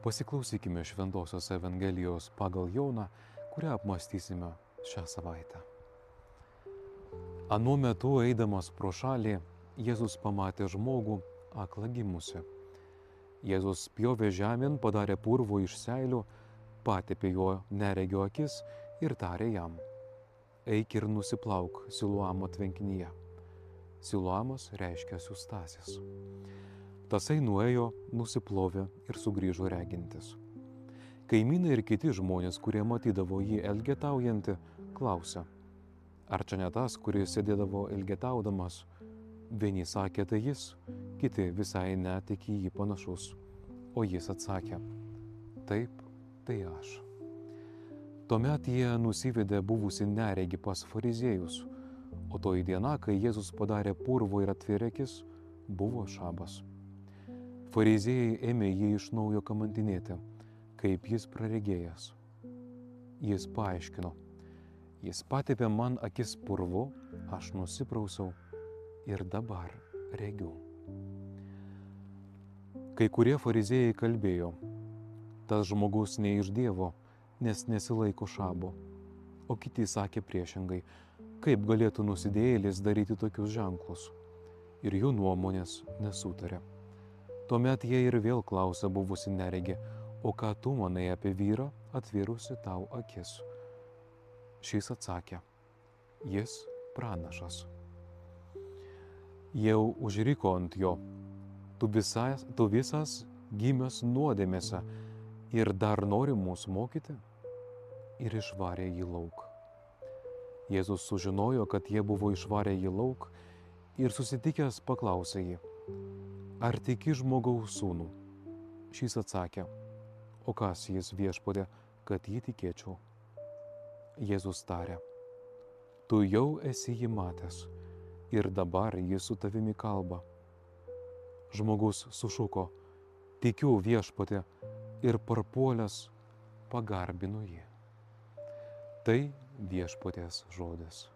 Pasiklausykime Šventosios Evangelijos pagal Joną, kurią apmąstysime šią savaitę. Anuo metu eidamas pro šalį, Jėzus pamatė žmogų aklą gimusi. Jėzus pjovė žemėn, padarė purvo iš seilių, patepė jo neregio akis ir tarė jam: eik ir nusiplauk Siluamo tvenkinyje. Siluamas reiškia siųstasis. Tasai nuėjo, nusiplovė ir sugrįžo regintis. Kaimynai ir kiti žmonės, kurie matydavo jį elgetaujantį, klausė: ar čia ne tas, kuris sėdėdavo elgetaudamas? Vieni sakė, tai jis, kiti visai ne, tik į jį panašus. O jis atsakė: taip, tai aš. Tuomet jie nusivedė buvusi neregį pas fariziejus, o toji diena, kai Jėzus padarė purvo ir atvėrė akis, buvo šabas. Fariziejai ėmė jį iš naujo kamantinėti, kaip jis praregėjęs. Jis paaiškino: jis patepė man akis purvu, aš nusiprausiau ir dabar regiu. Kai kurie fariziejai kalbėjo: tas žmogus ne iš Dievo, nes nesilaiko šabo. O kiti sakė priešingai: kaip galėtų nusidėjėlis daryti tokius ženklus? Ir jų nuomonės nesutarė. Tuomet jie ir vėl klausė buvusi neregį: o ką tu manai apie vyrą, atvėrusi tau akis? Šis atsakė: jis pranašas. Jau užriko ant jo: tu visas gimęs nuodėmėse ir dar nori mus mokyti? Ir išvarė jį lauk. Jėzus sužinojo, kad jie buvo išvarę jį lauk ir susitikęs paklausė jį: ar tiki žmogaus sūnų? Šis atsakė: o kas jis, Viešpatie, kad jį tikėčiau? Jėzus tarė: tu jau esi jį matęs ir dabar jis su tavimi kalba. Žmogus sušuko: tikiu, Viešpatie, ir parpuolęs pagarbino jį. Tai Viešpaties žodis.